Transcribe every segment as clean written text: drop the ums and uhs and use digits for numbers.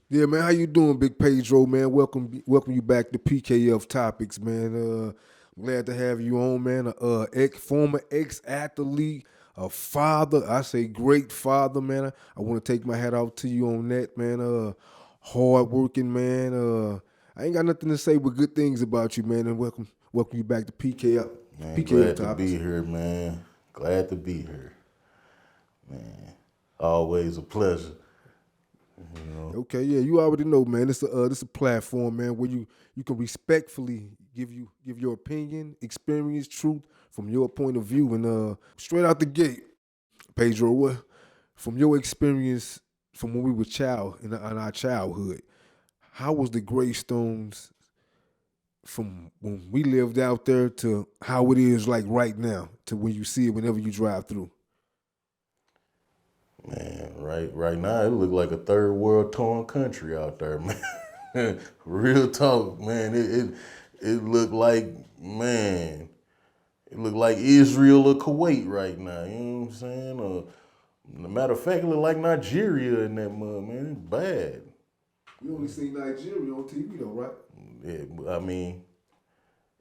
Yeah, man, how you doing, Big Paydro, man? Welcome you back to PKF Topics, man. Glad to have you on, man. Former ex-athlete, a father. I say great father, man. I want to take my hat off to you on that, man. Hard working, man. I ain't got nothing to say but good things about you, man. And welcome you back to Man, PKF glad to be Topics. here, man. Glad to be here, man. Always a pleasure, you know. Okay, yeah, you already know, man. This a platform, man, where you can respectfully give your opinion, experience, truth from your point of view, and straight out the gate, Pedro, what from your experience from when we were in our childhood, how was the Greystones from when we lived out there to how it is like right now to when you see it whenever you drive through? Man, right now it look like a third world torn country out there, man. Real talk, man. It looked like, man, it looked like Israel or Kuwait right now. You know what I'm saying? Matter of fact, it look like Nigeria in that mud, man. It's bad. We only see Nigeria on TV though, right? I mean,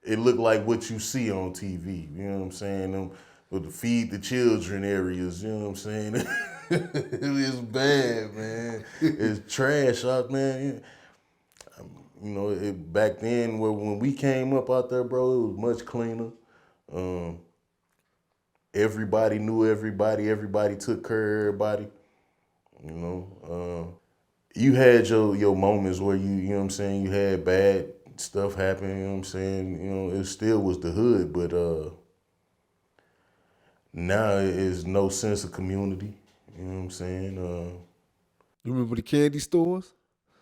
it looked like what you see on TV. You know what I'm saying? Them with the feed the children areas. You know what I'm saying? It's bad, man. It's trash out, man. You know, back then, when we came up out there, bro, it was much cleaner. Um, Everybody knew everybody. Everybody took care of everybody. You know, you had your moments where you know what I'm saying, you had bad stuff happen, you know what I'm saying? You know, it still was the hood, but now it is no sense of community. You know what I'm saying? You remember the candy stores?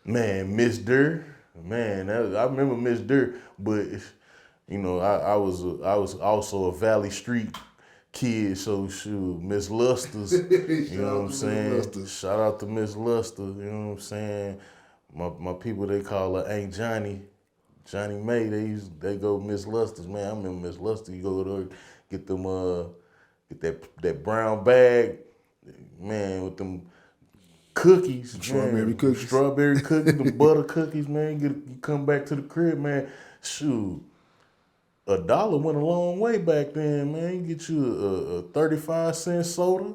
Man, Miss Durr, man, I remember Miss Durr, but you know, I was also a Valley Street kid, so shoot, Miss Luster's, you Shout know what out I'm to Miss saying? Lusters. Shout out to Miss Luster, you know what I'm saying? My people, they call her Aunt Johnny May. They go Miss Luster's, man. I remember Miss Luster. You go there, get them get that brown bag, man, with them cookies, Strawberry man, them cookies. strawberry cookies, them butter cookies, man. You come back to the crib, man. Shoot, $1 went a long way back then, man. You get you a 35-cent soda,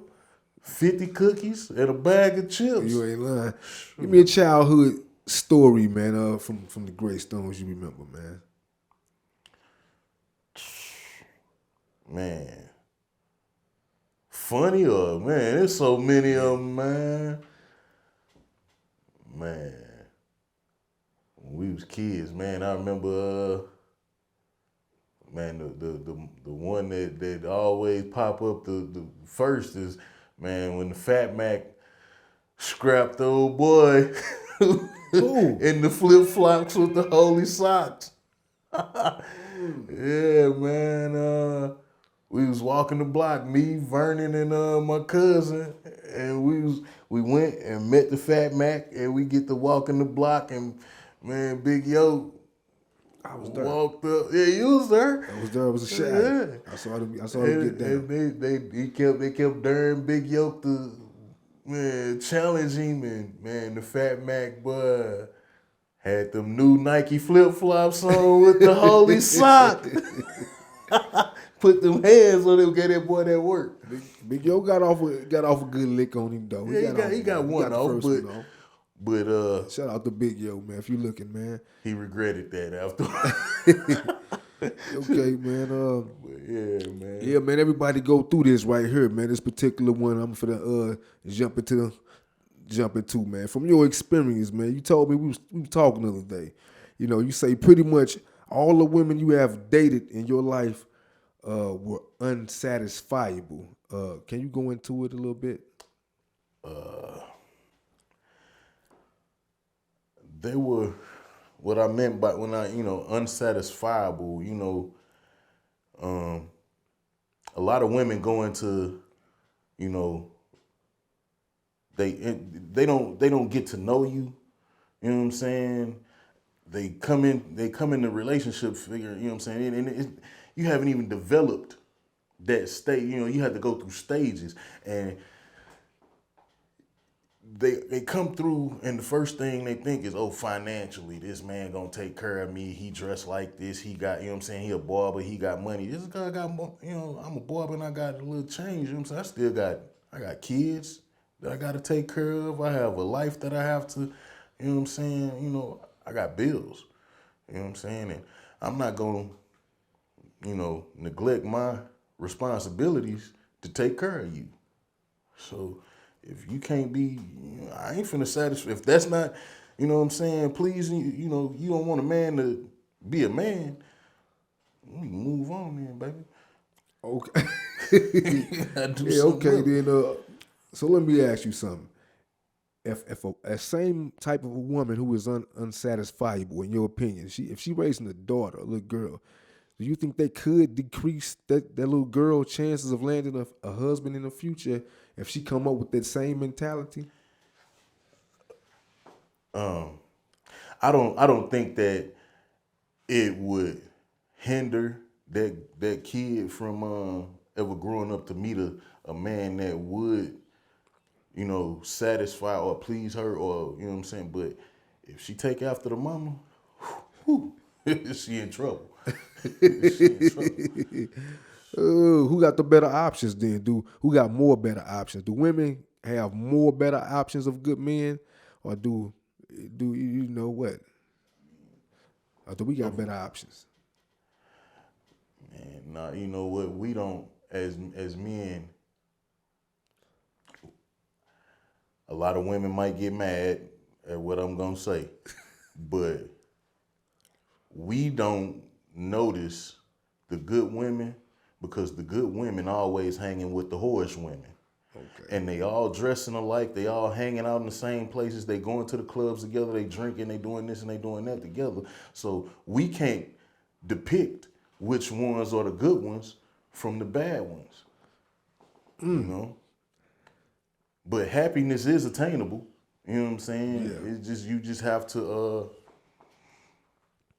50 cookies, and a bag of chips. You ain't lying. Give me a childhood story, man. From the Greystones you remember, man. Man, funny or man, there's so many Yeah. of them, man. Man, when we was kids, man, I remember, man, the one that always pop up the first is, man, when the Fat Mac scrapped the old boy Who? in the flip flops with the holy socks. Mm. Yeah, man. We was walking the block, me, Vernon, and my cousin, and we went and met the Fat Mac, and we get to walking the block, and man, Big Yo I was there. walked up. Yeah, you was there. I was there. I was a shadow. Yeah, I saw them get down. and they kept daring Big Yo to man challenge him, and man, the Fat Mac boy had them new Nike flip flops on with the holy sock. Put them hands on him, get that boy that work. Big Yo got off a good lick on him though. Yeah, he got He got one the off, first one off. but Shout out to Big Yo, man. If you looking, man. he regretted that after. Okay, man. But yeah, man. Yeah, man. Everybody go through this right here, man. This particular one, I'm finna jump into, man. From your experience, man. You told me we was talking the other day. You know, you say pretty much all the women you have dated in your life were unsatisfiable. Can you go into it a little bit? They were what I meant by when I, unsatisfiable. A lot of women go into, you know, they they don't get to know you. You know what I'm saying? They come in the relationship figure. You know what I'm saying? You haven't even developed that state. You know, you have to go through stages, and they come through and the first thing they think is, oh, financially, this man gonna take care of me. He dressed like this. He got, you know what I'm saying, he a barber, he got money. This guy got, you know, I'm a barber and I got a little change. You know what I'm saying? I got kids that I gotta take care of. I have a life that I have to, you know what I'm saying? You know, I got bills. You know what I'm saying? And I'm not gonna, you know, neglect my responsibilities to take care of you. So if you can't be, you know, I ain't finna satisfy. If that's not, you know what I'm saying, pleasing, you know, you don't want a man to be a man, we can move on then, baby. Okay. I do Yeah, something okay, else. then so let me ask you something. If a same type of a woman who is unsatisfiable in your opinion, if she raising a daughter, a little girl, do you think they could decrease that little girl chances of landing a husband in the future if she come up with that same mentality? I don't think that it would hinder that kid from ever growing up to meet a man that would, you know, satisfy or please her, or you know what I'm saying. But if she take after the mama, whew, she in trouble. She in trouble. Who got the better options then? Who got more better options? Do women have more better options of good men, or do you know what? Or do we got better options? And you know what? We don't, as men. A lot of women might get mad at what I'm gonna say, but we don't notice the good women because the good women always hanging with the horse women. Okay. And they all dressing alike. They all hanging out in the same places. They going to the clubs together. They drinking. They doing this and they doing that together. So we can't depict which ones are the good ones from the bad ones. You know. But happiness is attainable. You know what I'm saying? Yeah. It's just you just have to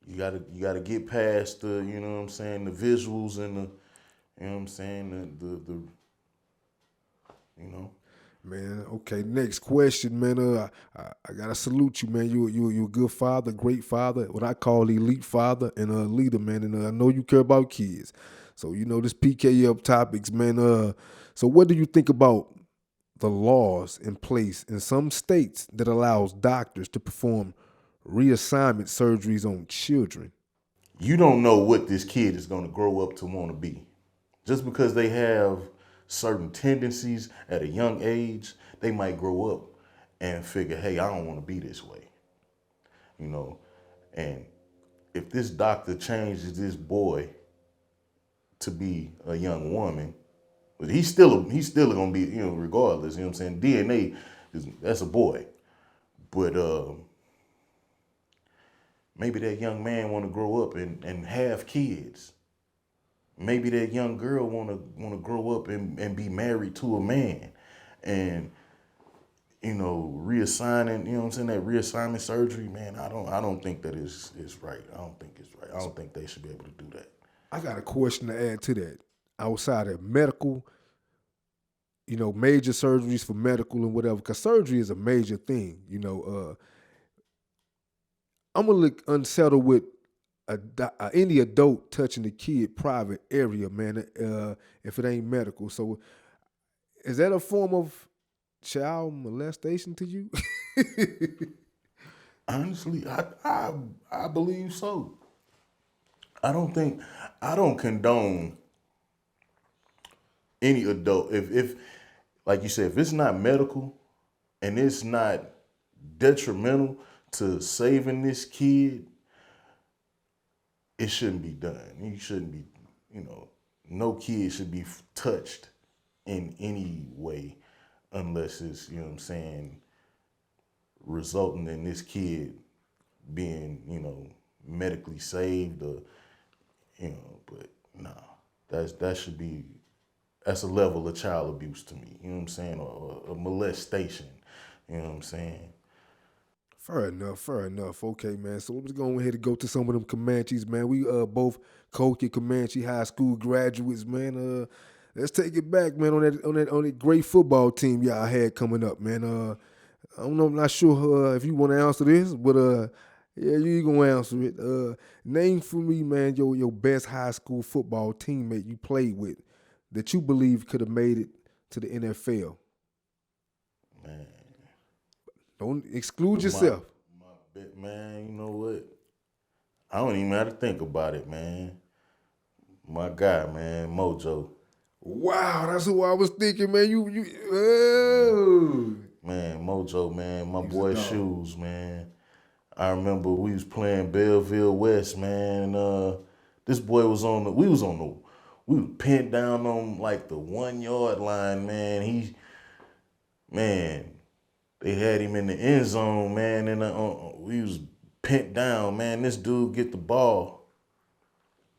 you gotta get past the, you know what I'm saying, the visuals and the, you know what I'm saying, the you know. Man, okay. Next question, man. I gotta salute you, man. You a good father, great father, what I call elite father and a leader, man. And I know you care about kids, so you know this PKF topics, man. So what do you think about the laws in place in some states that allows doctors to perform reassignment surgeries on children? You don't know what this kid is gonna grow up to want to be. Just because they have certain tendencies at a young age, they might grow up and figure, hey, I don't want to be this way. You know, and if this doctor changes this boy to be a young woman, but he's still gonna be, you know, regardless, you know what I'm saying? DNA that's a boy. But maybe that young man wanna grow up and have kids. Maybe that young girl wanna grow up and be married to a man. And you know, reassigning, you know what I'm saying, that reassignment surgery, man, I don't think that is right. I don't think it's right. I don't think they should be able to do that. I got a question to add to that. Outside of medical, major surgeries for medical and whatever, because surgery is a major thing. I'm gonna look unsettled with any adult touching the kid private area, man. If it ain't medical, so is that a form of child molestation to you? Honestly, I believe so. I don't think I don't condone any adult if like you said, if it's not medical and it's not detrimental to saving this kid, it shouldn't be done. You shouldn't be, you know, no kid should be touched in any way unless it's, you know what I'm saying, resulting in this kid being, you know, medically saved or, you know, but nah, that should be, that's a level of child abuse to me, you know what I'm saying, or molestation, you know what I'm saying. Fair enough, fair enough. Okay, man. So let's go ahead and go to some of them Comanches, man. We both Koke Comanche High School graduates, man. Let's take it back, man, on that great football team y'all had coming up, man. I don't know, I'm not sure if you want to answer this, but yeah, you gonna answer it. Name for me, man, your best high school football teammate you played with that you believe could have made it to the NFL. Man, Don't exclude my yourself. bet, man. You know what? I don't even have to think about it, man. My guy, man, Mojo. Wow, that's who I was thinking, man. Oh. Man, Mojo, man, my He was a boy dog. Shoes, man. I remember we was playing Belleville West, man. This boy was we was pinned down on like the 1 yard line, man. Man, they had him in the end zone, man, and we was pinned down, man. This dude get the ball.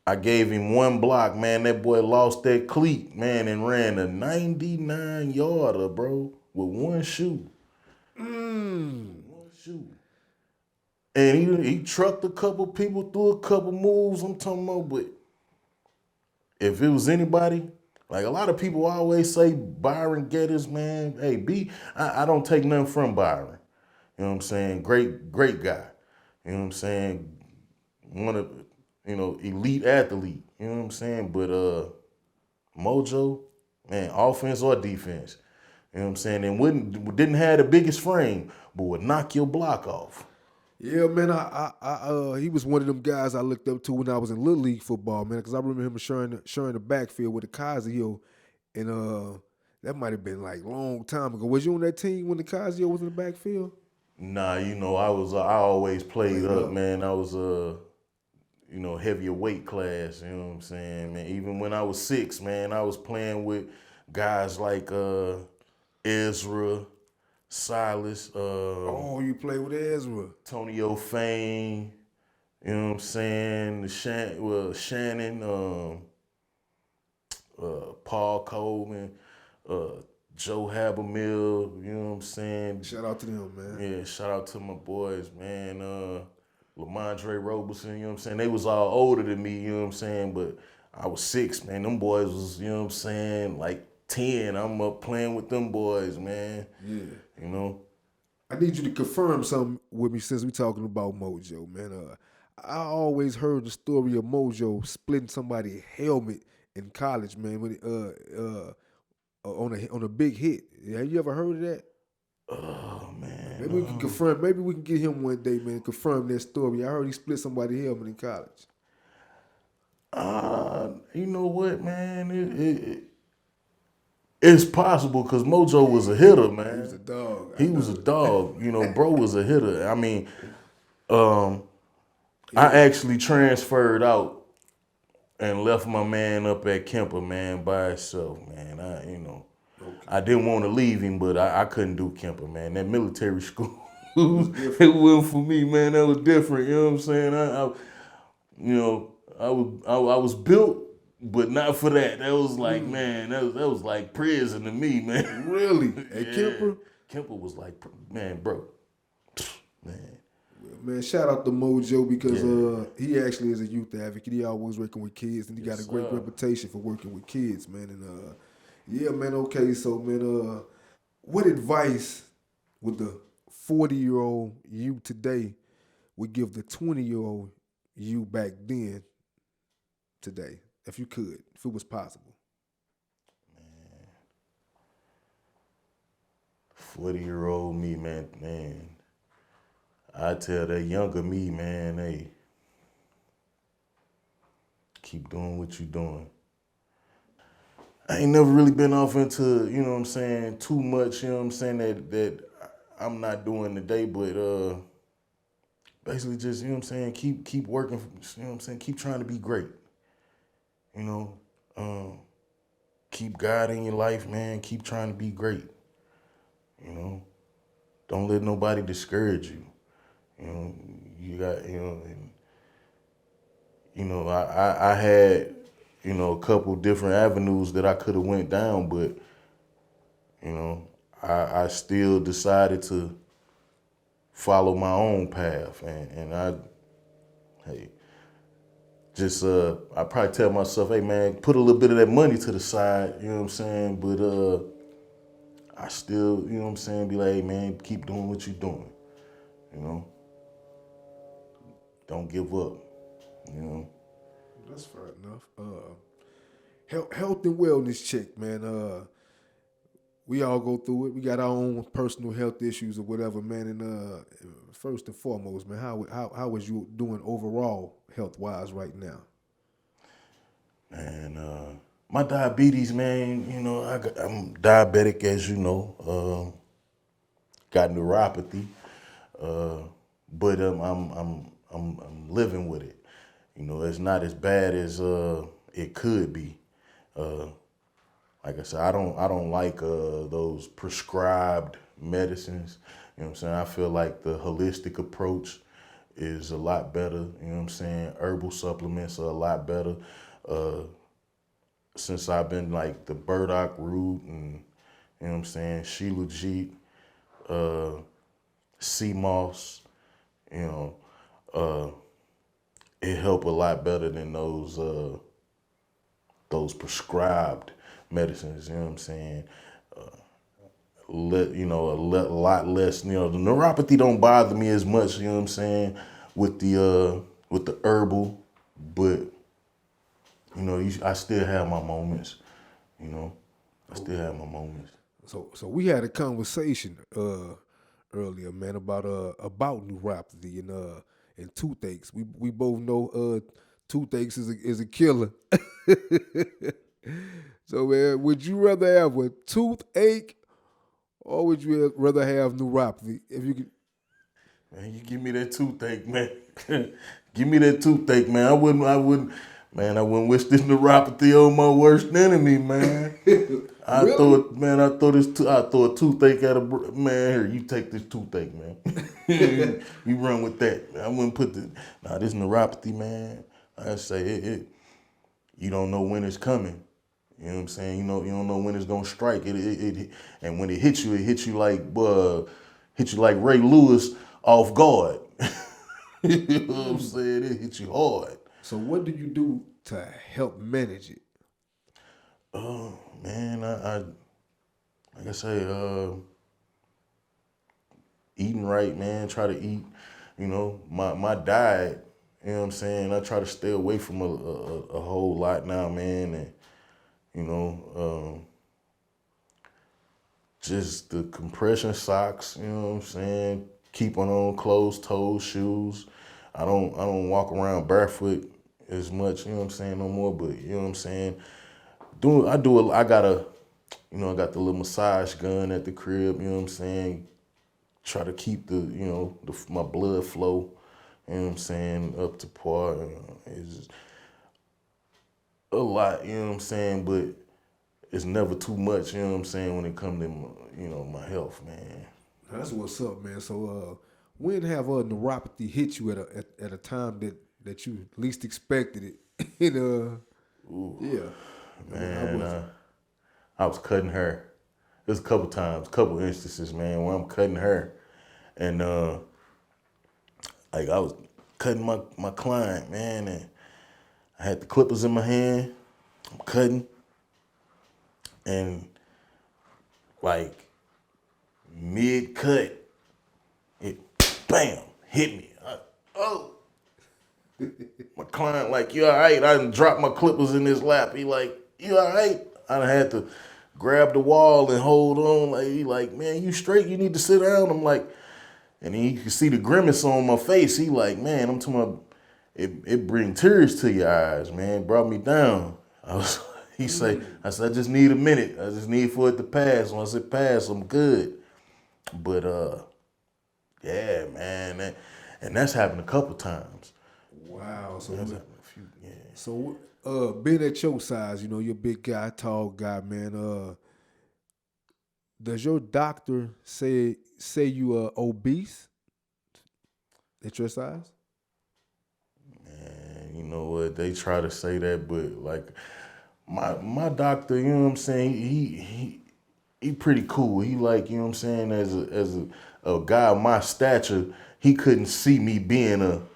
I gave him one block, man. That boy lost that cleat, man, and ran a 99-yarder, bro, with one shoe. One shoe. And he trucked a couple people through a couple moves. I'm talking about, but if it was anybody, like a lot of people always say Byron Gettys, man. Hey, I don't take nothing from Byron. You know what I'm saying? Great guy. You know what I'm saying? One of, elite athlete. You know what I'm saying? But Mojo, man, offense or defense. You know what I'm saying? And didn't have the biggest frame, but would knock your block off. Yeah, man. He was one of them guys I looked up to when I was in little league football, man. Because I remember him sharing the backfield with the Kazio, and that might have been like a long time ago. Was you on that team when the Kazio was in the backfield? Nah, I always played Played up, up. man. I was heavier weight class, you know what I'm saying, man. Even when I was 6, man, I was playing with guys like Ezra, Silas, Oh, you played with Ezra. Tony O'Fane, you know what I'm saying, Shannon, Paul Coleman, Joe Habermill, you know what I'm saying? Shout out to them, man. Yeah, shout out to my boys, man. Lamondre Roberson, you know what I'm saying? They was all older than me, you know what I'm saying? But I was 6, man. Them boys was, you know what I'm saying, like 10. I'm up playing with them boys, man. Yeah. You know? I need you to confirm something with me since we talking about Mojo, man. I always heard the story of Mojo splitting somebody's helmet in college, man, when on a big hit. Have you ever heard of that? Oh, man. Maybe we can confirm. Maybe we can get him one day, man. Confirm that story. I heard he split somebody's helmet in college. You know what, man? It's possible because Mojo was a hitter, man. He was a dog. He was a dog. You know, bro was a hitter. I mean, I actually transferred out and left my man up at Kemper, man, by himself, man. I didn't want to leave him, but I couldn't do Kemper, man. That military school, it wasn't for me, man. That was different. You know what I'm saying? I was built, but not for that. That was like, man, that was like prison to me, man. Really? At Yeah. Kemper? Kemper was like, man, bro, man. Man, shout out to Mojo because he actually is a youth advocate. He always working with kids, and he got a great reputation for working with kids, man. And yeah, man. Okay, so man, what advice would the 40-year-old you today would give the 20-year-old you back then today, if you could, if it was possible? 40-year-old me, man. I tell that younger me, man, hey, keep doing what you doing. I ain't never really been off into, you know what I'm saying, too much, you know what I'm saying, that I'm not doing today, but basically just, you know what I'm saying, keep working, you know what I'm saying, keep trying to be great. You know, keep God in your life, man, keep trying to be great. You know, don't let nobody discourage you. You know, you got, I had, a couple different avenues that I could have went down, but, I still decided to follow my own path. And I probably tell myself, hey man, put a little bit of that money to the side, you know what I'm saying? But I still, you know what I'm saying, be like, hey, man, keep doing what you're doing. You know? Don't give up. You know? That's fair enough. Health and wellness check, man. We all go through it. We got our own personal health issues or whatever, man. And first and foremost, man, how is you doing overall health wise right now? And my diabetes, man, you know, I'm diabetic, as you know. Got neuropathy, but I'm living with it. You know, it's not as bad as it could be. Like I said, I don't like those prescribed medicines. You know what I'm saying? I feel like the holistic approach is a lot better. You know what I'm saying? Herbal supplements are a lot better. Since I've been like the burdock root and, you know what I'm saying, shilajit, sea moss, you know, it help a lot better than those prescribed medicines. You know what I'm saying? A lot less. You know, the neuropathy don't bother me as much. You know what I'm saying? With the herbal, but you know, I still have my moments. You know, I still have my moments. So we had a conversation earlier, man, about neuropathy and toothaches. We both know toothaches is a killer. So man, would you rather have a toothache or would you rather have neuropathy? If you could, Man, you give me that toothache, man. Give me that toothache, man. I wouldn't wish this neuropathy on my worst enemy, man. I throw a toothache at man. Here, you take this toothache, man. You run with that. I wouldn't put this neuropathy, man. I say it. You don't know when it's coming. You know what I'm saying? You don't know when it's gonna strike. And when it hits you like Ray Lewis off guard. You know what I'm saying? It hits you hard. So what do you do to help manage it? Oh man, I like I say, eating right, man. Try to eat, you know, my diet. You know what I'm saying? I try to stay away from a whole lot now, man, and you know, just the compression socks. You know what I'm saying? Keep on closed toes, shoes. I don't walk around barefoot as much. You know what I'm saying? No more. But you know what I'm saying? I got the little massage gun at the crib. You know what I'm saying? Try to keep my blood flow. You know what I'm saying? Up to par. It's just a lot. You know what I'm saying? But it's never too much. You know what I'm saying? When it comes to my health, man. That's what's up, man. So when have neuropathy hit you at a time that you least expected it? Yeah. Man, I was cutting hair. There's a couple instances, man, where I'm cutting hair. And like I was cutting my client, man, and I had the clippers in my hand. I'm cutting. And like mid-cut, it bam, hit me. My client like, you all right? I done dropped my clippers in his lap. He like, you all right? I done had to grab the wall and hold on. Like, he like, man, you straight? You need to sit down. I'm like, and then you can see the grimace on my face. He like, man, I'm talking about, it bring tears to your eyes, man. It brought me down. I said, I just need a minute. I just need for it to pass. Once it passes, I'm good. But yeah, man, and that's happened a couple times. Wow. So That's happened a few, yeah. So being at your size, you're a big guy, tall guy, man. Does your doctor say you are obese at your size? Man, you know what? They try to say that, but like my doctor, you know what I'm saying? He pretty cool. He like, you know what I'm saying, as a guy of my stature, he couldn't see me being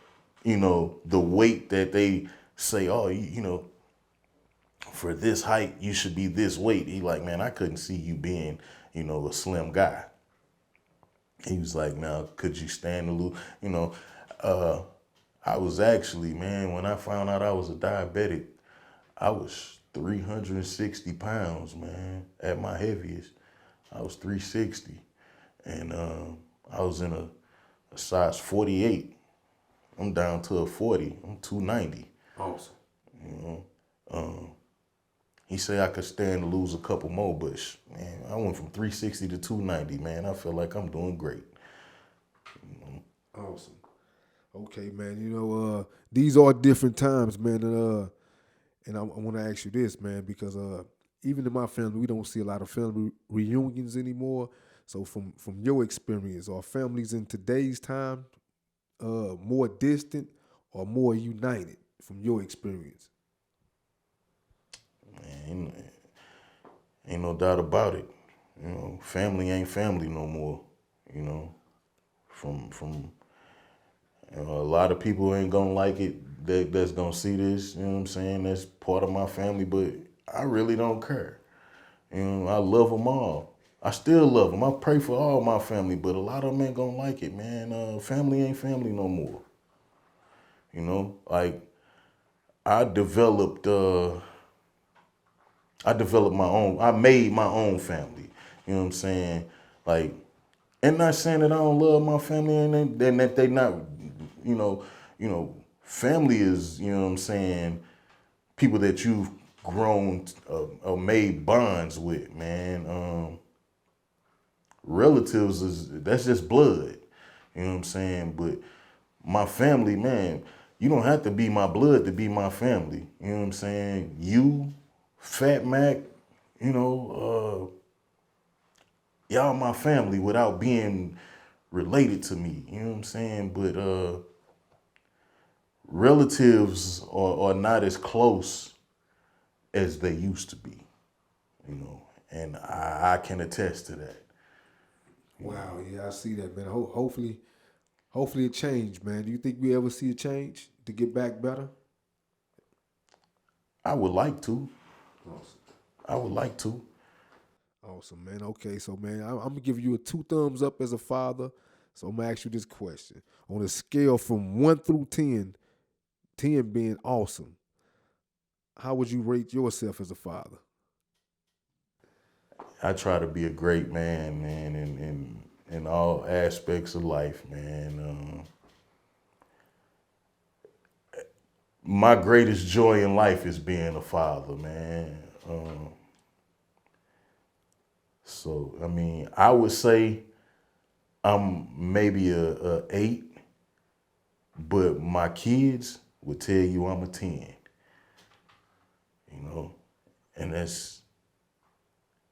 the weight that they say, oh, for this height, you should be this weight. He like, man, I couldn't see you being, a slim guy. He was like, now, could you stand to lose? I was actually, man, when I found out I was a diabetic, I was 360 pounds, man, at my heaviest. I was 360. And I was in a size 48. I'm down to a 40. I'm 290. Awesome. He said I could stand to lose a couple more, but man, I went from 360 to 290, man. I feel like I'm doing great. Awesome. Okay, man. These are different times, man. And I want to ask you this, man, because even in my family, we don't see a lot of family reunions anymore. So from your experience, are families in today's time more distant or more united from your experience? Man, ain't no doubt about it. Family ain't family no more. From a lot of people ain't gonna like it that's gonna see this. You know what I'm saying? That's part of my family, but I really don't care. I love them all. I still love them. I pray for all my family, but a lot of them ain't gonna like it, man. Family ain't family no more. Like I developed my own. I made my own family. You know what I'm saying? Like, and not saying that I don't love my family and that they not. Family is. You know what I'm saying? People that you've grown or made bonds with, man. Relatives that's just blood. You know what I'm saying? But my family, man, you don't have to be my blood to be my family. You know what I'm saying? You, Fat Mac, y'all my family without being related to me. You know what I'm saying? But relatives are not as close as they used to be. And I can attest to that. Wow, yeah, I see that, man. Hopefully it changed, man. Do you think we ever see a change to get back better? I would like to. Awesome. I would like to. Awesome, man. Okay, so, man, I'm going to give you a 2 thumbs up as a father. So I'm going to ask you this question. On a scale from 1 through 10, 10 being awesome, how would you rate yourself as a father? I try to be a great man, in all aspects of life, man. My greatest joy in life is being a father, man. So, I mean, I would say I'm maybe a 8, but my kids would tell you I'm a 10.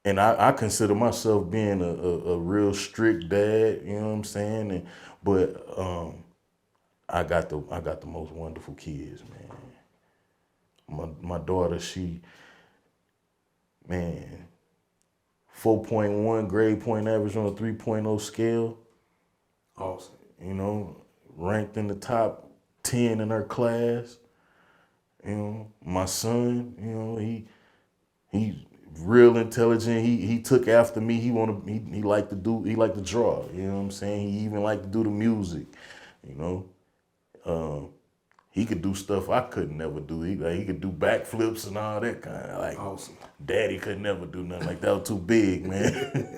And I consider myself being a real strict dad, you know what I'm saying? But I got the most wonderful kids, man. My daughter, man, 4.1 grade point average on a 3.0 scale. Awesome. Ranked in the top 10 in her class. My son, he's real intelligent. He took after me. He liked to draw. You know what I'm saying? He even liked to do the music. He could do stuff I could never do. He could do backflips and all that kind of like. Awesome. Daddy could never do nothing like that. Was too big, man.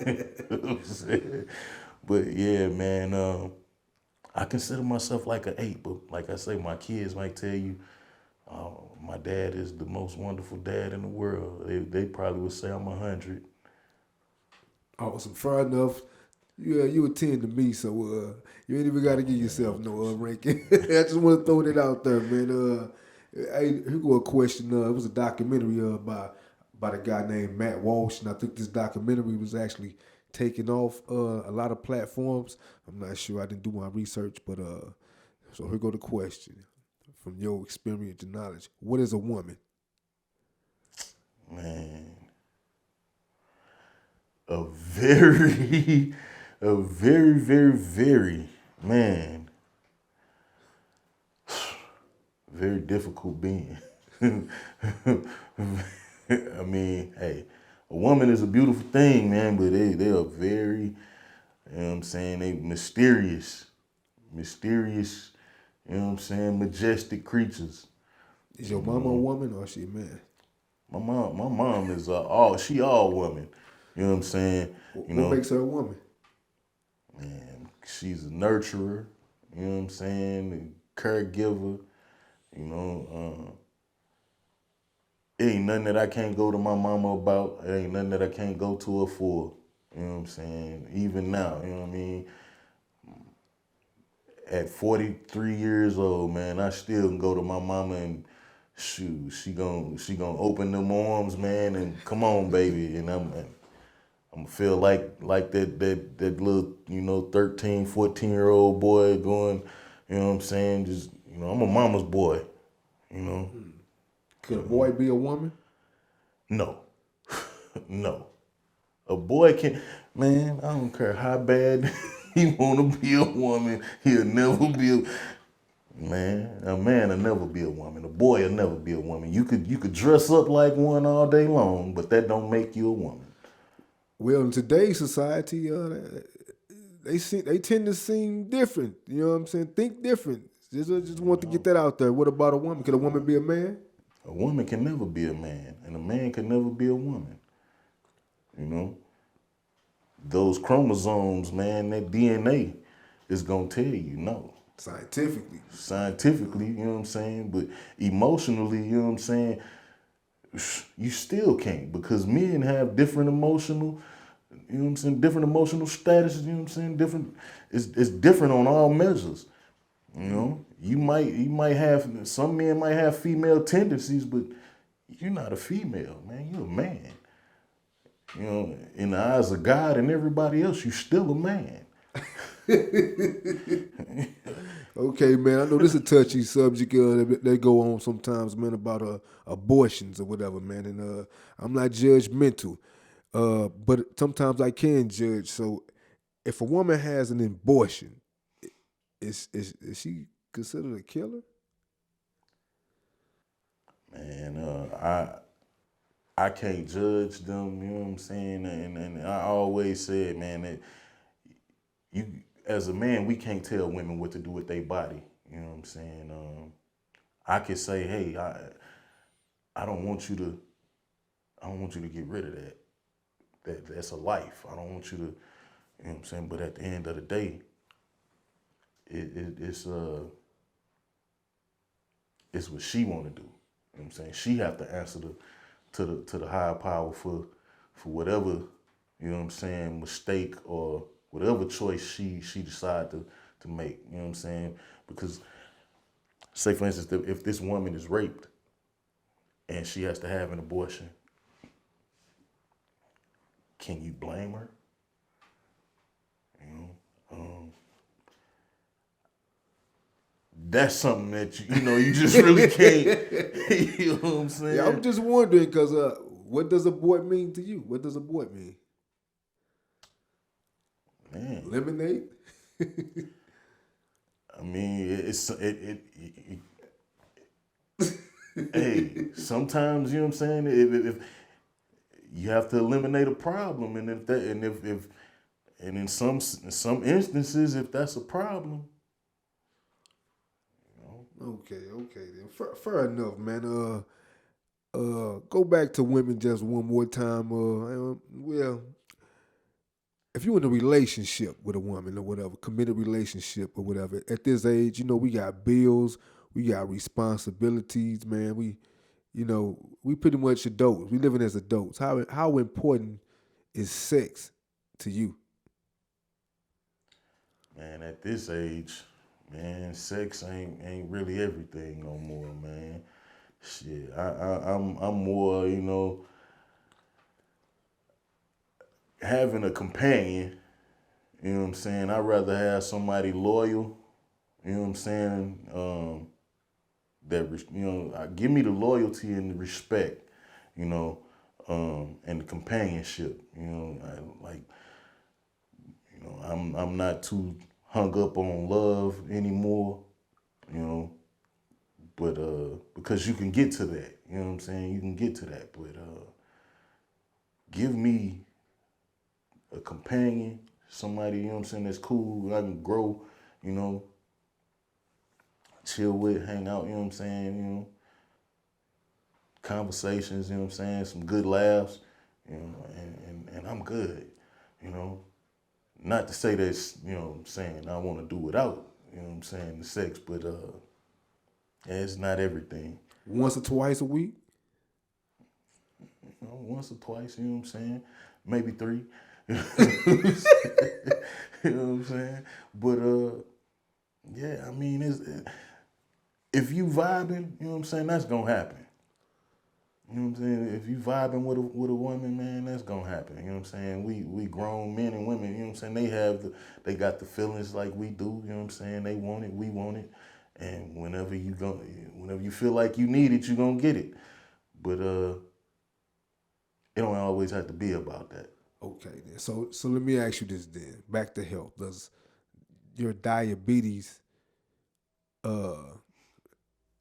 You know what I'm saying? But yeah, man. I consider myself like an 8, but like I say, my kids might tell you, my dad is the most wonderful dad in the world. They probably would say I'm 100. Awesome. Fair enough. Yeah, you a 10 to me, so you ain't even got to give yourself no ranking. I just want to throw that out there, man. Hey, here go a question. It was a documentary by a guy named Matt Walsh, and I think this documentary was actually taken off a lot of platforms. I'm not sure. I didn't do my research, but so here go the question from your experience and knowledge. What is a woman? Man, a very, very, man, very difficult being. I mean, hey, a woman is a beautiful thing, man, but they are very, you know what I'm saying, they mysterious, you know what I'm saying, majestic creatures. Is your mama a woman or is she a man? My mom is she all woman. You know what I'm saying? You What know, makes her a woman? man, she's a nurturer. You know what I'm saying? A caregiver. You know, it ain't nothing that I can't go to my mama about. It ain't nothing that I can't go to her for. You know what I'm saying? Even now, you know what I mean? At 43 years old, man, I still can go to my mama and shoot, she gonna open them arms, man, and come on, baby, and I'm gonna feel like that little, you know, 13, 14-year-old boy going, you know what I'm saying? Just, you know, I'm a mama's boy, you know. Could a boy be a woman? No. No. A boy can, man, I don't care how bad he wanna be a woman, he'll never be a man will never be a woman. A boy will never be a woman. You could dress up like one all day long, but that don't make you a woman. Well, in today's society, they tend to seem different. You know what I'm saying? Think different. Just want to get that out there. What about a woman? Could a woman be a man? A woman can never be a man, and a man can never be a woman. You know? Those chromosomes, man, that DNA is gonna tell you no. Scientifically, you know what I'm saying? But emotionally, you know what I'm saying? You still can't, because men have different emotional, you know what I'm saying, different emotional statuses, you know what I'm saying? Different, it's different on all measures. You know? You might have, some men might have female tendencies, but you're not a female, man. You're a man. You know, in the eyes of God and everybody else, you still a man. Okay, man. I know this is a touchy subject they go on sometimes, man, about abortions or whatever, man. And I'm not judgmental, but sometimes I can judge. So, if a woman has an abortion, is she considered a killer? Man, I can't judge them, you know what I'm saying? And I always said, man, that you, as a man, we can't tell women what to do with their body. You know what I'm saying? I could say, hey, I don't want you to, get rid of that. That's a life. I don't want you to, you know what I'm saying? But at the end of the day, it's what she want to do. You know what I'm saying? She have to answer to the higher power for whatever, you know what I'm saying, mistake or whatever choice she decide to make. You know what I'm saying? Because say for instance, if this woman is raped and she has to have an abortion, can you blame her? You know, that's something that you just really can't. You know what I'm saying? Yeah, I'm just wondering because what does abort mean to you? What does abort mean? Man, Eliminate. I mean, hey, sometimes you know what I'm saying. If you have to eliminate a problem, and and in some instances, if that's a problem, Okay, then. Fair enough, man. Go back to women just one more time. Well, if you're in a relationship with a woman or whatever, committed relationship or whatever, at this age, we got bills, we got responsibilities, man. We pretty much adults. We living as adults. How important is sex to you? man, at this age, man, sex ain't really everything no more, man. Shit, I'm more, having a companion. You know what I'm saying? I'd rather have somebody loyal. You know what I'm saying? Give me the loyalty and the respect. And the companionship. I'm not too hung up on love anymore. You know, but because you can get to that. You know what I'm saying? You can get to that, but give me a companion, somebody, you know what I'm saying, that's cool, I can grow, you know, chill with, hang out, you know what I'm saying, you know, conversations, you know what I'm saying, some good laughs, you know, and I'm good, you know. Not to say that's, you know what I'm saying, I want to do without, you know what I'm saying, the sex, but yeah, it's not everything. Once or twice a week? You know, once or twice, you know what I'm saying? Maybe 3. You know what I'm saying? But yeah, I mean, if you vibing, you know what I'm saying, that's gonna happen. You know what I'm saying? If you vibing with a woman, man, that's gonna happen. You know what I'm saying? We grown men and women, you know what I'm saying? They got the feelings like we do, you know what I'm saying? They want it, we want it. And whenever you feel like you need it, you're gonna get it. But it don't always have to be about that. Okay, then. So let me ask you this then. Back to health. Does your diabetes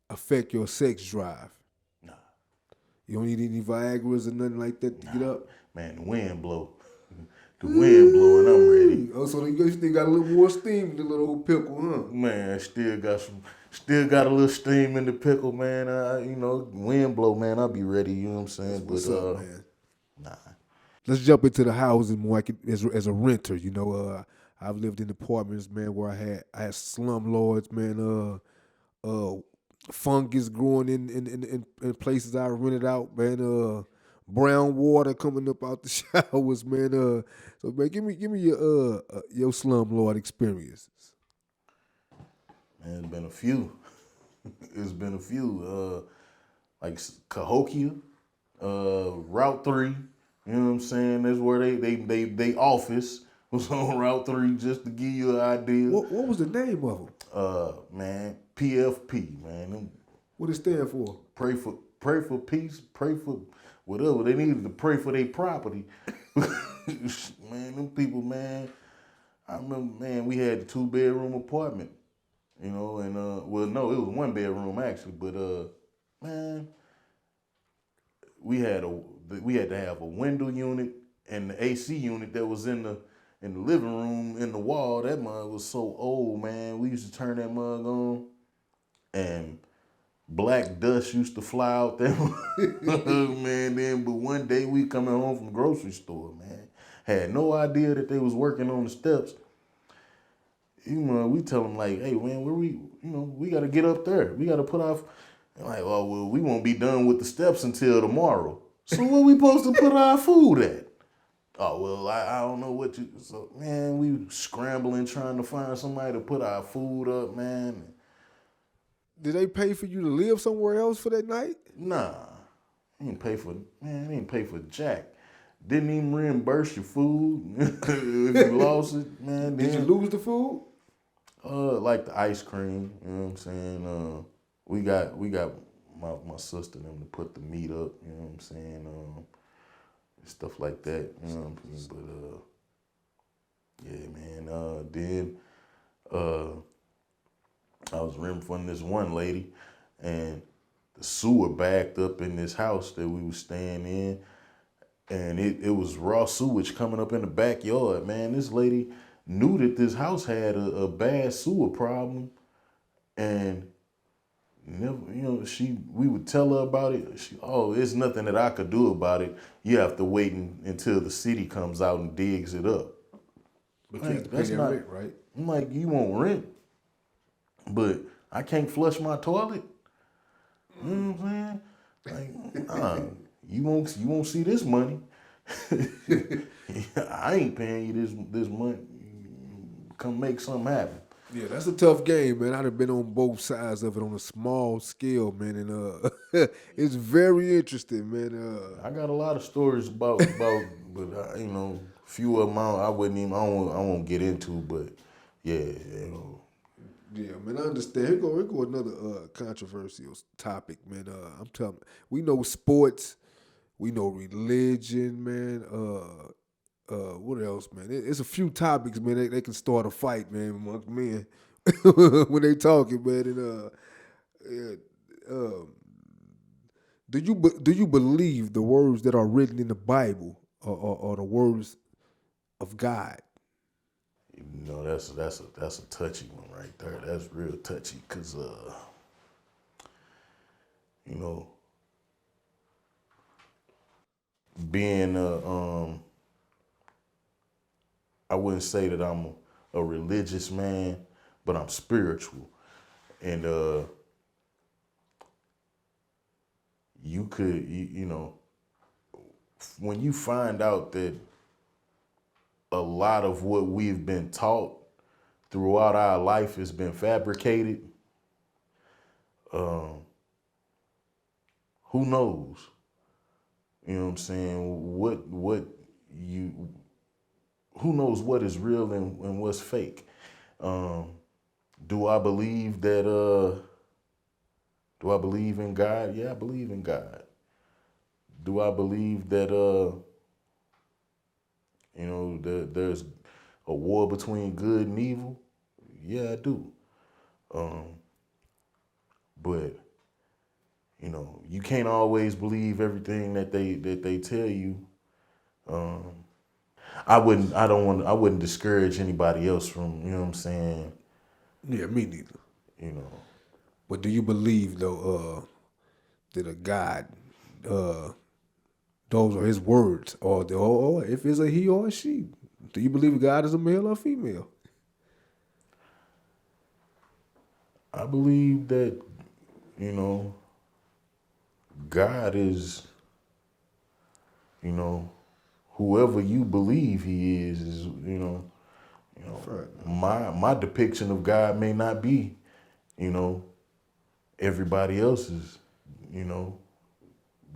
affect your sex drive? Nah. You don't need any Viagra's or nothing like that to get up? Man, the wind blow. The wind blowing, I'm ready. Oh, so you still got a little more steam in the little old pickle, huh? Man, still got a little steam in the pickle, man. You know, wind blow, man, I'll be ready, you know what I'm saying? What's up, man? Nah. Let's jump into the housing market as a renter. You know, I've lived in apartments, man, where I had slumlords, man. Fungus growing in places I rented out, man. Brown water coming up out the showers, man. So man, give me your slumlord experiences. Man, it's been a few. It's been a few. Like Cahokia, Route 3. You know what I'm saying? That's where they office was on Route 3, just to give you an idea. What was the name of them? Man, PFP, man. Them What it stand for? pray for peace, pray for whatever. They needed to pray for their property. Man, them people, man. I remember, man, we had a 2-bedroom apartment, you know, and well, no, it was 1 bedroom actually, but man, we had to have a window unit and the AC unit that was in the living room in the wall. That mug was so old, man. We used to turn that mug on, and black dust used to fly out there, man. Then, but one day we coming home from the grocery store, man. Had no idea that they was working on the steps. You know, we tell them like, hey, man, where we, you know, we got to get up there. We got to put off. Like, oh, well, we won't be done with the steps until tomorrow. So where we supposed to put our food at? Oh, well, I don't know what you, so, man, we scrambling trying to find somebody to put our food up, man. Did they pay for you to live somewhere else for that night? Nah, they didn't pay for jack. Didn't even reimburse your food if you lost it, man. Did you lose the food? Like the ice cream, you know what I'm saying? We got my sister and them to put the meat up, you know what I'm saying? Stuff like that, you know what I'm saying? But yeah, man. Then I was renting from this one lady, and the sewer backed up in this house that we was staying in, and it was raw sewage coming up in the backyard, man. This lady knew that this house had a bad sewer problem, and never, you know, we would tell her about it. It's nothing that I could do about it. You have to wait until the city comes out and digs it up. But you have to pay that rent, right? I'm like, you want rent, but I can't flush my toilet. You know what I'm saying? Like, you won't see this money. I ain't paying you this money. Come make something happen. Yeah, that's a tough game, man. I'd have been on both sides of it on a small scale, man, and it's very interesting, man. I got a lot of stories about, but you know, few of them I won't get into, but yeah, you know. Yeah, man, I understand. Here go another controversial topic, man. I'm telling you, we know sports, we know religion, man. What else, man? It's a few topics, man. They can start a fight, man, amongst men when they talking, man. And do you believe the words that are written in the Bible or the words of God? You know, that's a touchy one right there. That's real touchy because you know, being I wouldn't say that I'm a religious man, but I'm spiritual. And you know, when you find out that a lot of what we've been taught throughout our life has been fabricated, who knows? You know what I'm saying? You who knows what is real and what's fake? Do I believe that do I believe in God? Yeah, I believe in God. Do I believe that you know, there's a war between good and evil? Yeah, I do. But you know, you can't always believe everything that they tell you. I wouldn't discourage anybody else from, you know what I'm saying, Yeah, me neither. you know. But do you believe though that a God, uh, those are His words, or if it's a he or a she? Do you believe God is a male or female? I believe that, you know, God is, you know, whoever you believe he is, my depiction of God may not be, you know, everybody else's, you know,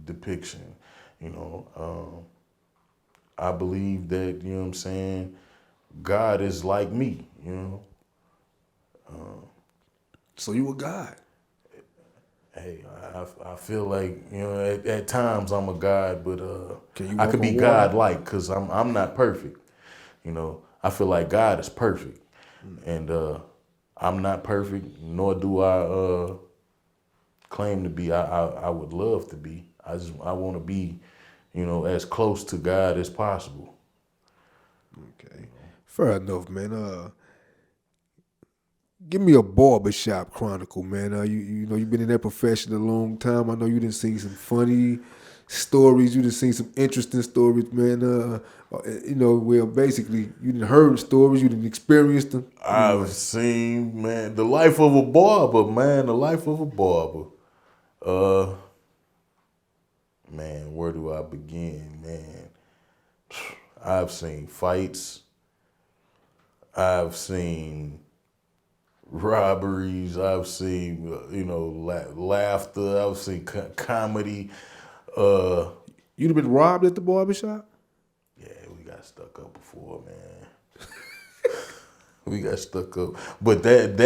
depiction. You know, I believe that, you know what I'm saying, God is like me, you know. So you a God? Hey, I feel like, you know, at times I'm a God, but Can you I walk could be on water? God-like because I'm not perfect. You know, I feel like God is perfect, and I'm not perfect, nor do I claim to be. I would love to be. I want to be, you know, as close to God as possible. Okay, fair enough, man. Give me a barbershop chronicle, man. You know you've been in that profession a long time. I know you done seen some funny stories. You done seen some interesting stories, man. You know, well, basically you done heard stories. You done experienced them. I've Anyway, seen, man, the life of a barber, man, the life of a barber. Uh, Man, where do I begin, man? I've seen fights. I've seen robberies. I've seen, you know, laughter. I've seen comedy. Uh, you done been robbed at the barbershop? yeah, we got stuck up before, man. We got stuck up, but that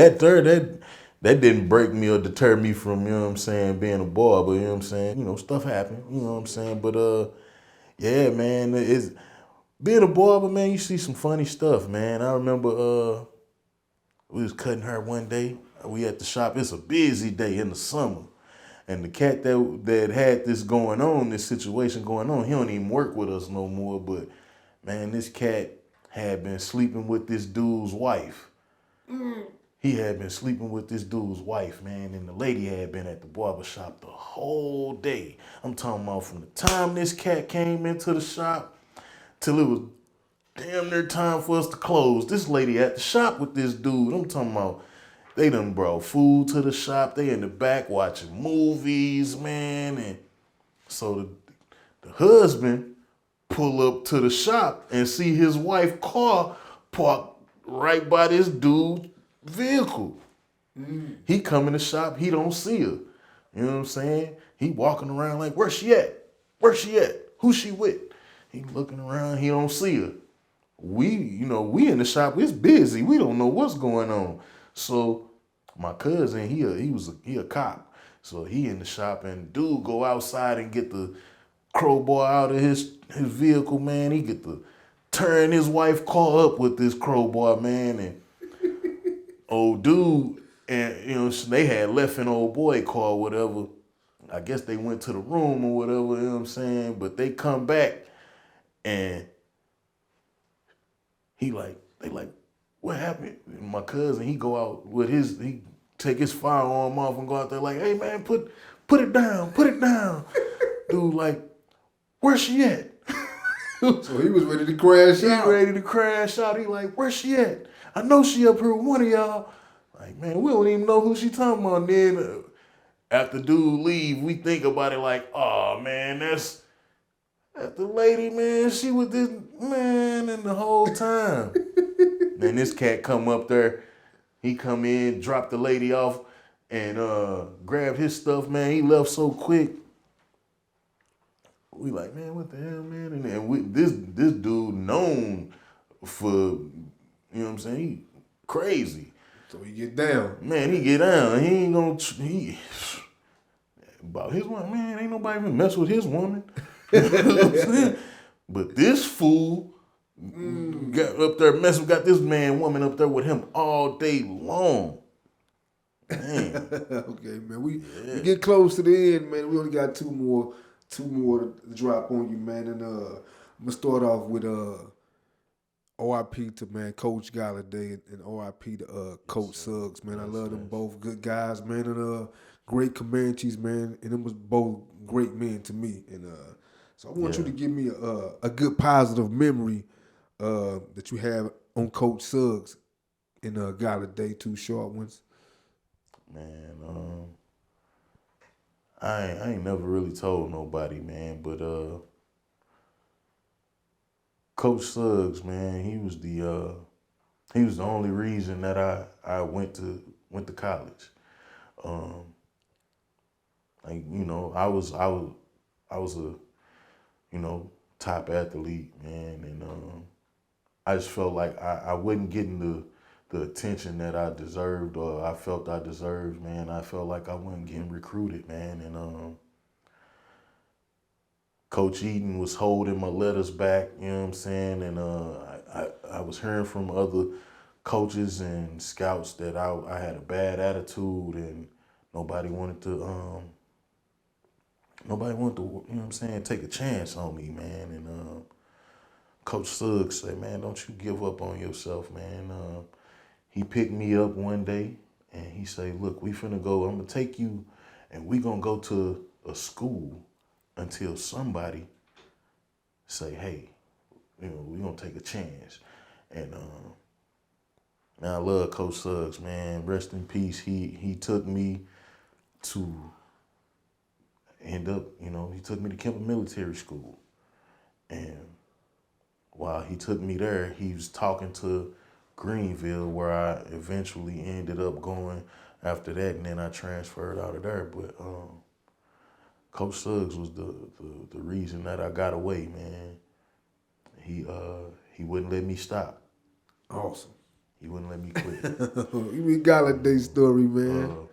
didn't break me or deter me from, you know what I'm saying, being a barber. You know what I'm saying? You know, stuff happened. You know what I'm saying? But yeah, man, it's being a barber, man. You see some funny stuff, man. I remember we was cutting hair one day. We at the shop. It's a busy day in the summer. And the cat that had this situation going on, he don't even work with us no more. But man, this cat had been sleeping with this dude's wife. He had been sleeping with this dude's wife, man, and the lady had been at the barber shop the whole day. I'm talking about from the time this cat came into the shop till it was damn near time for us to close. This lady at the shop with this dude. I'm talking about they done brought food to the shop. They in the back watching movies, man. And so the husband pull up to the shop and see his wife car parked right by this dude's vehicle. He come in the shop, he don't see her. You know what I'm saying? He walking around like, where she at? Where she at? Who she with? He looking around, he don't see her. We in the shop, it's busy. We don't know what's going on. So my cousin, he a cop. So he in the shop and dude go outside and get the crowbar out of his vehicle, man. He get to turn his wife car up with this crowbar, man. And old dude, and you know, they had left an old boy car, whatever. I guess they went to the room or whatever, you know what I'm saying? But they come back And they like, what happened? And my cousin, he go out with he take his firearm off and go out there like, hey man, put it down. Dude, like, where's she at? So he was ready to crash out. He ready to crash out. He like, where's she at? I know she up here with one of y'all. Like, man, we don't even know who she talking about. And then after dude leave, we think about it like, oh man, that's the lady, man. She was this man and the whole time. Then this cat come up there. He come in, drop the lady off, and grab his stuff, man. He left so quick. We like, man, what the hell, man? And then this dude known for, you know what I'm saying? He crazy. So he get down. Man, he get down. He ain't gonna, about his woman, man, ain't nobody even mess with his woman. You know what I'm saying? But this fool got up there got this woman up there with him all day long. Man. Okay, man. We get close to the end, man. We only got two more to drop on you, man. And I'm gonna start off with OIP to man Coach Galladay and OIP to Coach Suggs, man. I love them both, good guys, man, and great Comanches, man. And them was both great men to me. And so I want you to give me a good positive memory that you have on Coach Suggs and Galladay, two short ones. Man, I ain't never really told nobody, man, but Coach Suggs, man, he was the only reason that I went to college. Like, you know, I was a, you know, top athlete, man, and I just felt like I wasn't getting the attention that I deserved or I felt I deserved, man. I felt like I wasn't getting recruited, man. And Coach Eaton was holding my letters back, you know what I'm saying? And I was hearing from other coaches and scouts that I had a bad attitude and nobody wanted to, you know what I'm saying, take a chance on me, man. And Coach Suggs said, man, don't you give up on yourself, man. He picked me up one day and he said, look, we finna go, I'm gonna take you and we gonna go to a school until somebody say, hey, you know, we gonna take a chance. And man, I love Coach Suggs, man. Rest in peace. He took me to end up, you know, he took me to Kemper Military School. And while he took me there, he was talking to Greenville, where I eventually ended up going after that, and then I transferred out of there. But Coach Suggs was the reason that I got away, man. He wouldn't let me stop. Awesome. He wouldn't let me quit. You mean Galladay's story, man.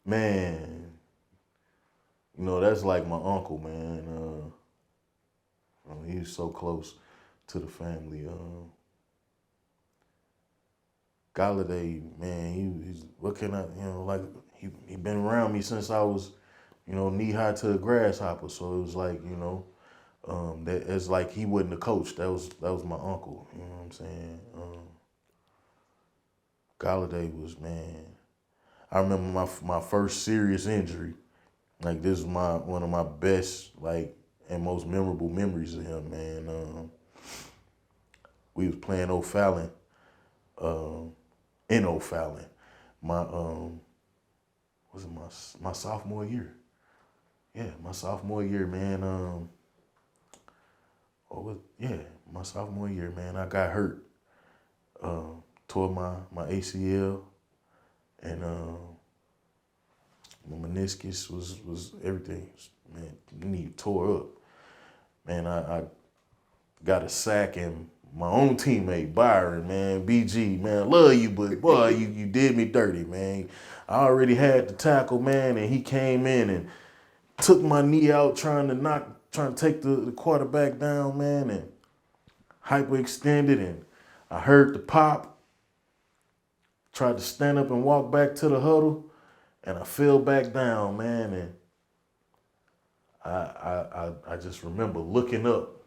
Man, you know, that's like my uncle, man. He was so close to the family. Galladay, man, he's what can I, you know, like he been around me since I was, you know, knee high to a grasshopper. So it was like, you know, that it's like he wasn't a coach. That was my uncle. You know what I'm saying? Galladay was, man. I remember my first serious injury. Like, this is one of my best, like, and most memorable memories of him, man. We was playing O'Fallon, in O'Fallon. Was it my sophomore year? Yeah, my sophomore year, man. My sophomore year, man. I got hurt, tore my ACL, and my meniscus was everything, man. Knee tore up, man. I got a sack and my own teammate, Byron, man, BG, man, I love you, but boy, you did me dirty, man. I already had the tackle, man, and he came in and took my knee out trying to take the quarterback down, man, and hyperextended, and I heard the pop, tried to stand up and walk back to the huddle, and I fell back down, man, and I just remember looking up.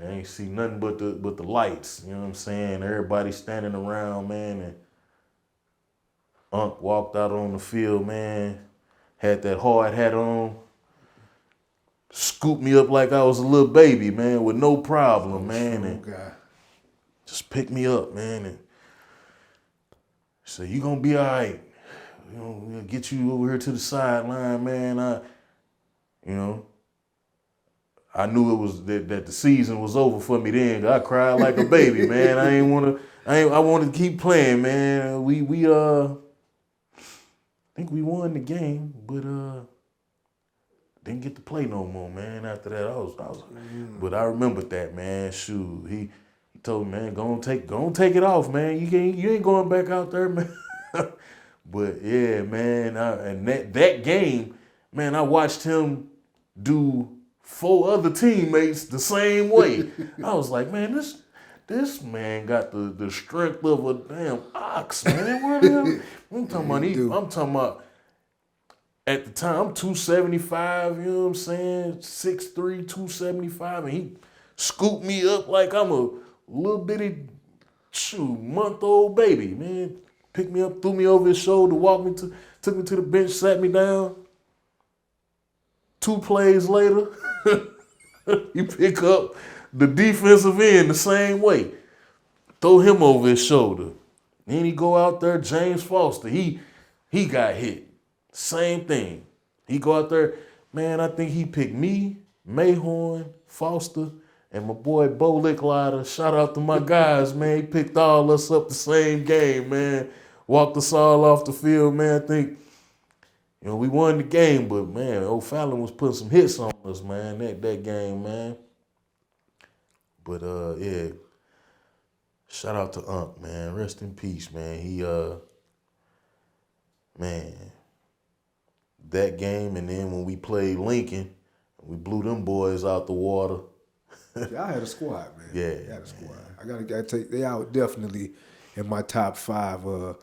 I ain't see nothing but the lights. You know what I'm saying? Everybody standing around, man, and Unc walked out on the field, man. Had that hard hat on. Scooped me up like I was a little baby, man, with no problem, man. And guy. just picked me up, man, and said, "You gonna be all right. You know, we'll get you over here to the sideline, man." I knew it was that the season was over for me then. I cried like a baby, man. I wanted to keep playing, man. We I think we won the game, but didn't get to play no more, man. After that, but I remembered that, man. Shoot, he told me, man, go on take it off, man. You ain't going back out there, man. But yeah, man, and that game, man, I watched him do 4 other teammates the same way. I was like, man, this man got the strength of a damn ox, man. Where the hell? I'm talking about at the time, I'm 275, you know what I'm saying? 6'3", 275, and he scooped me up like I'm a little bitty month-old baby, man. Picked me up, threw me over his shoulder, took me to the bench, sat me down. 2 plays later, you pick up the defensive end the same way. Throw him over his shoulder. Then he go out there, James Foster. He got hit. Same thing. He go out there, man, I think he picked me, Mayhorn, Foster, and my boy Bo Licklider. Shout out to my guys, man. He picked all us up the same game, man. Walked us all off the field, man. I think, we won the game, but, man, O'Fallon was putting some hits on us, man, that game, man. But, yeah, shout out to Unc, man. Rest in peace, man. He, man, that game, and then when we played Lincoln, we blew them boys out the water. Y'all had a squad, man. Yeah, y'all had a squad. I gotta take they out definitely in my top 5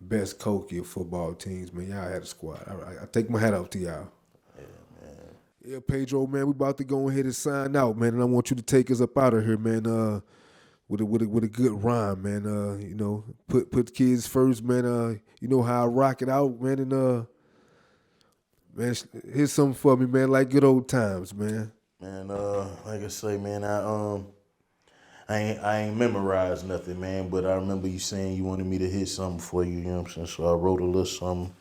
best Kokia football teams, man. Y'all had a squad. I take my hat off to y'all. Yeah, man. Yeah, Paydro, man, we about to go ahead and sign out, man, and I want you to take us up out of here, man. With a good rhyme, man. Put the kids first, man. You know how I rock it out, man, and man, here's something for me, man, like good old times, man. Man, like I say, man, I ain't memorized nothing, man, but I remember you saying you wanted me to hit something for you, you know what I'm saying? So I wrote a little something.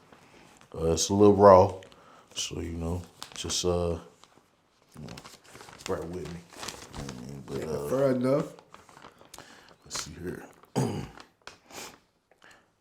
It's a little raw, so, just, bear with me. But, fair enough. Let's see here.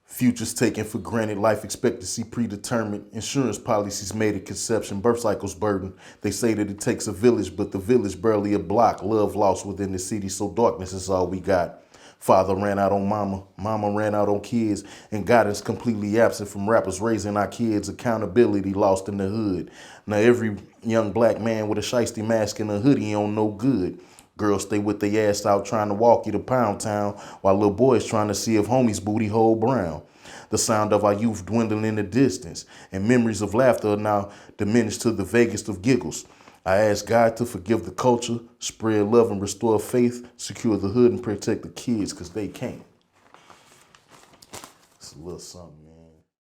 Futures taken for granted, life expectancy predetermined, insurance policies made at conception, birth cycles burden. They say that it takes a village, but the village barely a block. Love lost within the city, so darkness is all we got. Father ran out on mama, mama ran out on kids, and guidance completely absent from rappers raising our kids. Accountability lost in the hood. Now every young black man with a shiesty mask and a hoodie on no good. Girls stay with their ass out trying to walk you to Pound Town, while little boys trying to see if homie's booty hole brown. The sound of our youth dwindling in the distance, and memories of laughter are now diminished to the vaguest of giggles. I ask God to forgive the culture, spread love and restore faith, secure the hood and protect the kids, because they can't. It's a little something, man.